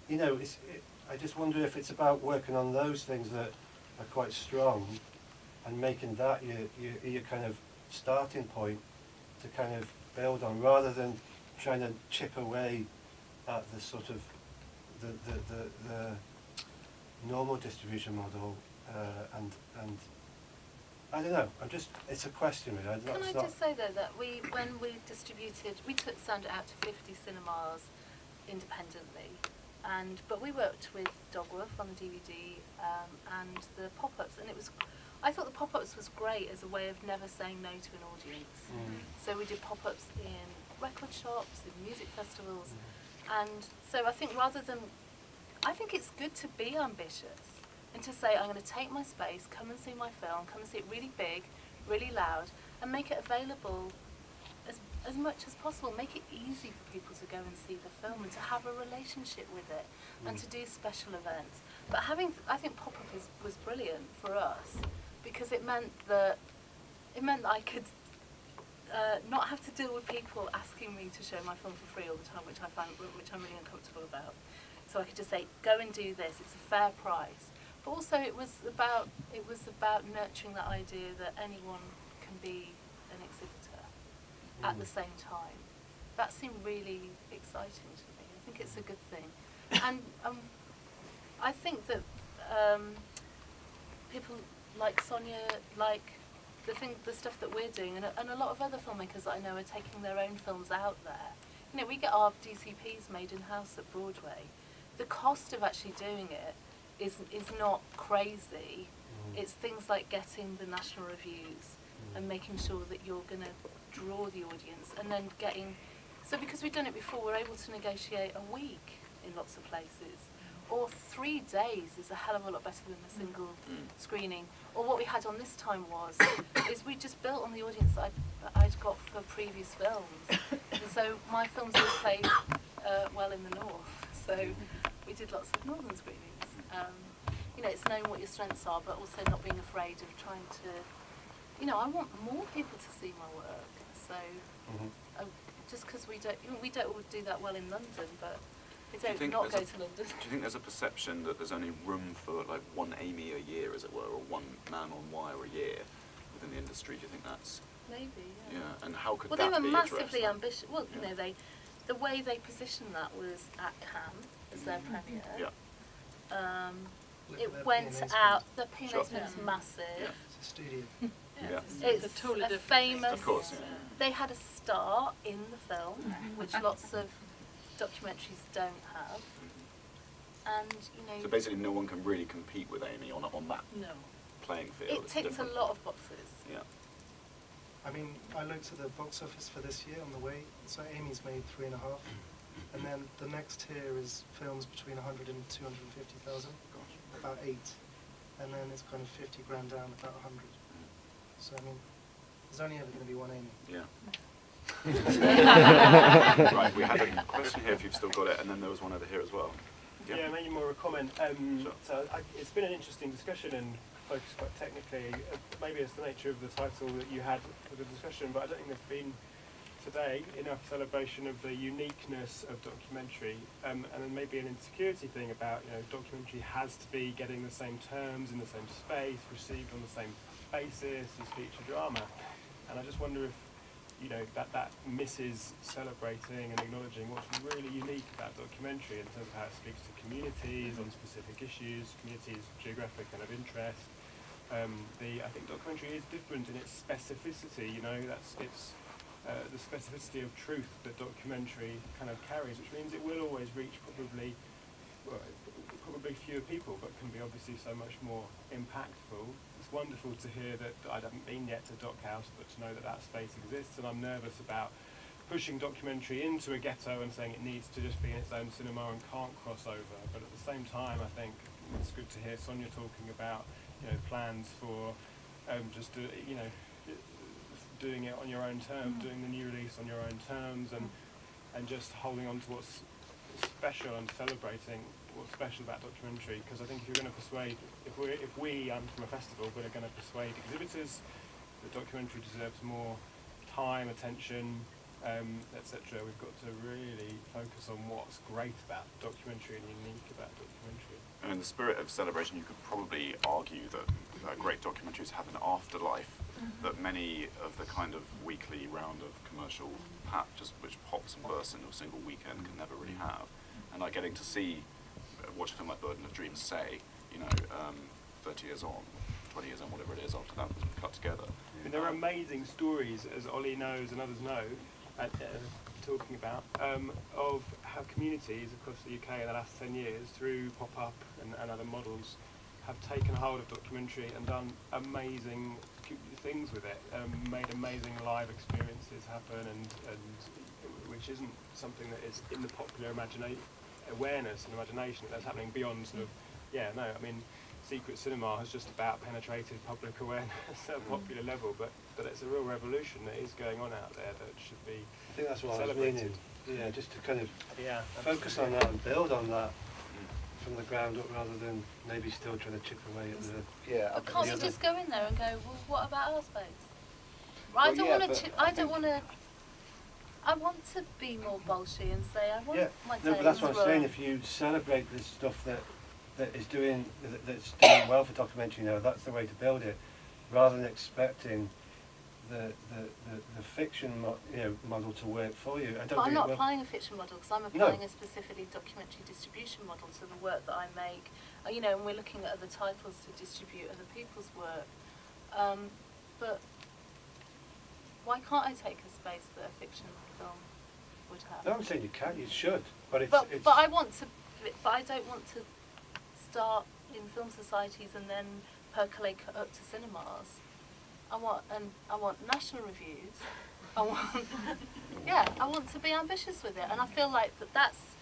you know, I just wonder if it's about working on those things that are quite strong and making that your kind of starting point to kind of build on, rather than trying to chip away at the sort of the normal distribution model, and I don't know. It's a question really. Can I just say though that when we distributed, we sent it out to 50 cinemas independently, but we worked with Dogworth on the DVD and the pop-ups, and I thought the pop-ups was great as a way of never saying no to an audience. So we did pop-ups in record shops, in music festivals, and so I think I think it's good to be ambitious and to say, I'm going to take my space, come and see my film, come and see it really big, really loud, and make it available as much as possible. Make it easy for people to go and see the film and to have a relationship with it and to do special events. But I think pop-up was brilliant for us because it meant that I could not have to deal with people asking me to show my film for free all the time, which I'm really uncomfortable about. So I could just say, go and do this. It's a fair price. But also, it was about nurturing that idea that anyone can be an exhibitor at the same time. That seemed really exciting to me. I think it's a good thing, and I think that people like Sonia, like the stuff that we're doing, and a lot of other filmmakers that I know are taking their own films out there. You know, we get our DCPs made in-house at Broadway. The cost of actually doing it is not crazy. It's things like getting the national reviews and making sure that you're going to draw the audience, and then because we've done it before, we're able to negotiate a week in lots of places, or 3 days is a hell of a lot better than a single screening. Or what we had on this time is we just built on the audience that I'd got for previous films, and so my films always played well in the north, so we did lots of northern screenings. You know, it's knowing what your strengths are, but also not being afraid of trying to, you know, I want more people to see my work. So just because we don't all do that well in London, but we don't not go to London. Do you think there's a perception that there's only room for like one Amy a year, as it were, or one man on wire a year within the industry? Do you think that's maybe? Yeah. And how could that be they were addressed? massively ambitious. Well, you know, the way they positioned that was at Cannes as their premiere. Yeah. It went out. The P&A was massive. Yeah. It's a studio. It's a totally different famous. Of course, They had a star in the film, which lots of documentaries don't have. And you know. So basically, no one can really compete with Amy on that playing field. It ticked a lot of boxes. Yeah. I mean, I looked at the box office for this year on the way. So Amy's made 3.5, and then the next tier is films between 100 and 250,000, about 8, and then it's kind of 50 grand down, about 100. So I mean, there's only ever going to be one Amy. Yeah. Right, we had a question here if you've still got it, and then there was one over here as well. Yeah, maybe more a comment. So it's been an interesting discussion and focused quite technically. Maybe it's the nature of the title that you had for the discussion, but I don't think there's been today, enough celebration of the uniqueness of documentary, and then maybe an insecurity thing about, documentary has to be getting the same terms in the same space, received on the same basis as feature drama. And I just wonder if, that misses celebrating and acknowledging what's really unique about documentary in terms of how it speaks to communities on specific issues, communities geographic and of interest. I think documentary is different in its specificity. It's the specificity of truth that documentary kind of carries, which means it will always reach probably fewer people, but can be obviously so much more impactful. It's wonderful to hear that I haven't been yet to Doc House, but to know that space exists, and I'm nervous about pushing documentary into a ghetto and saying it needs to just be in its own cinema and can't cross over. But at the same time, I think it's good to hear Sonia talking about plans for doing it on your own terms, doing the new release on your own terms, and just holding on to what's special and celebrating what's special about documentary. Because I think if you're going to persuade, if we from a festival, but are going to persuade exhibitors that documentary deserves more time, attention, etc., we've got to really focus on what's great about documentary and unique about documentary. And in the spirit of celebration, you could probably argue that great documentaries have an afterlife that many of the kind of weekly round of commercial which pops and bursts into a single weekend can never really have. And like getting to watch a film like Burden of Dreams, 30 years on, 20 years on, whatever it is after that was cut together. I mean, there are amazing stories, as Ollie knows and others know, talking about, of how communities across the UK in the last 10 years, through pop-up and other models, have taken hold of documentary and done amazing things with it, made amazing live experiences happen, and which isn't something that is in the popular awareness and imagination that's happening beyond sort of, secret cinema has just about penetrated public awareness at a popular level, but it's a real revolution that is going on out there that should be I think that's what celebrated. I was meaning. Yeah, just to kind of focus on that and build on that from the ground up, rather than maybe still trying to chip away at the. But can't you just go in there and go, well, what about our space? I don't want to. I want to be more bolshy and say I want my days. No, but that's what I'm saying. If you celebrate this stuff that's doing well for documentary now, that's the way to build it, rather than expecting the fiction model to work for you. I'm not applying a fiction model, because I'm applying a specifically documentary distribution model to the work that I make. And we're looking at other titles to distribute other people's work. But why can't I take a space that a fiction film would have? No, I'm saying you can. You should. But it's. But I want to. But I don't want to start in film societies and then percolate up to cinemas. I want national reviews. I want to be ambitious with it, and I feel like that's,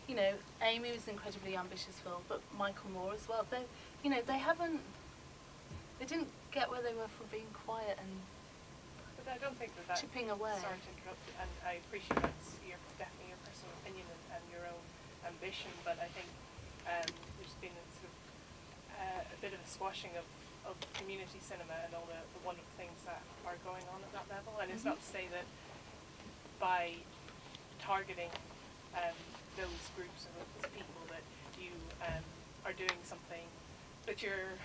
Amy was an incredibly ambitious film, but Michael Moore as well. They didn't get where they were for being quiet and. But I don't think that chipping away. Sorry to interrupt, and I appreciate that's definitely your personal opinion and your own ambition, but I think there's been a bit of a squashing of community cinema and all the wonderful things that are going on at that level. And it's not to say that by targeting those groups of people that you are doing something that you're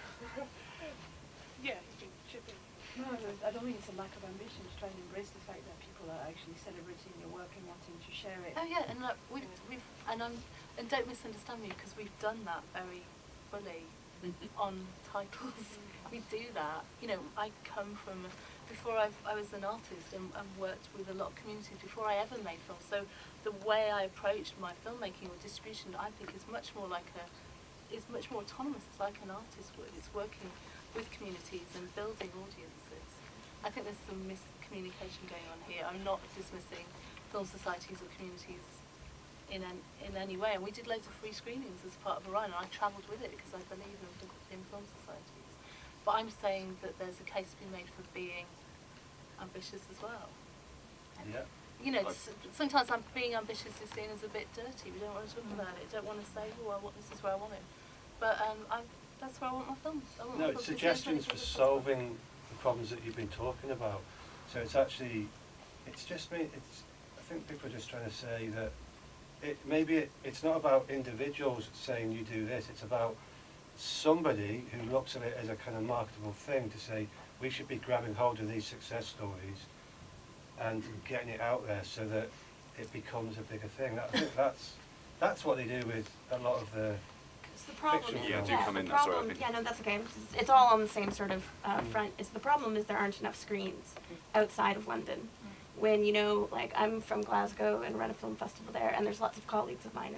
you can chip in. No, I don't think it's a lack of ambition to try and embrace the fact that people are actually celebrating your work and wanting to share it. Oh yeah, and look, and don't misunderstand me, because we've done that very fully on titles. We do that. I come from, before I was an artist and worked with a lot of communities before I ever made films. So the way I approached my filmmaking or distribution, I think is much more autonomous. It's like an artist would. It's working with communities and building audiences. I think there's some miscommunication going on here. I'm not dismissing film societies or communities in any way, and we did loads of free screenings as part of Orion, and I travelled with it because I believe in film societies. But I'm saying that there's a case to be made for being ambitious as well. Yeah. Sometimes being ambitious is seen as a bit dirty. We don't want to talk about it. Don't want to say, this is where I want it. But that's where I want my films. It's suggestions for solving the problems that you've been talking about. So it's actually it's just me. I think people are just trying to say that it's not about individuals saying you do this. It's about somebody who looks at it as a kind of marketable thing to say we should be grabbing hold of these success stories and getting it out there so that it becomes a bigger thing. I think that's what they do with a lot of the the problem fiction is, films. yeah, the problem, yeah, no, that's okay. It's all on the same sort of front. Is the problem is there aren't enough screens outside of London. When, you know, like, I'm from Glasgow and run a film festival there, and there's lots of colleagues of mine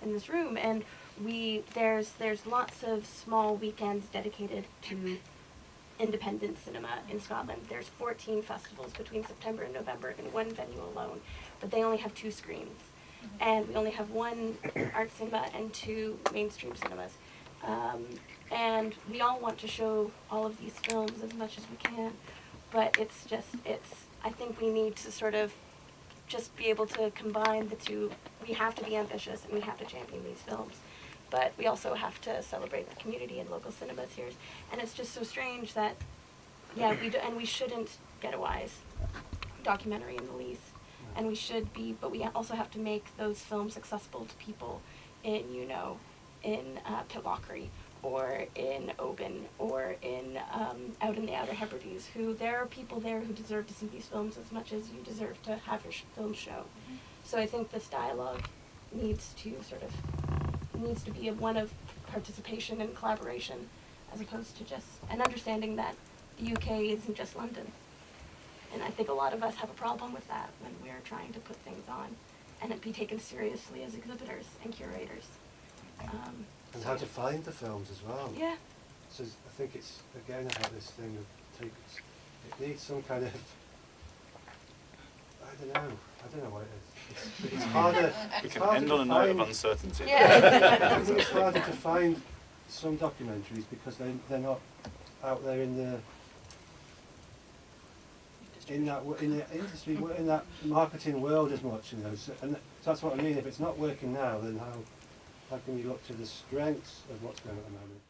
in this room, and there's lots of small weekends dedicated to independent cinema in Scotland. There's 14 festivals between September and November in one venue alone, but they only have 2 screens. And we only have 1 art cinema and 2 mainstream cinemas. And we all want to show all of these films as much as we can, but I think we need to sort of just be able to combine the two. We have to be ambitious and we have to champion these films, but we also have to celebrate the community and local cinemas here. And it's just so strange that, yeah, we shouldn't get a wise documentary in the least. And we should be, but we also have to make those films accessible to people in, you know, in Pitlochry or in Oban or in out in the Outer Hebrides. There are people there who deserve to see these films as much as you deserve to have your film show. So I think this dialogue needs to be one of participation and collaboration, as opposed to just an understanding that the UK isn't just London. And I think a lot of us have a problem with that when we're trying to put things on and it be taken seriously as exhibitors and curators. And how to find the films as well. Yeah. So I think it's, again, about this thing of it needs some kind of, I don't know what it is. It's harder. We can end on a note of uncertainty. Yeah. I think it's harder to find some documentaries because they're not out there in the industry, in that marketing world as much, you know. So, and that's what I mean. If it's not working now, then how can we look to the strengths of what's going on at the moment?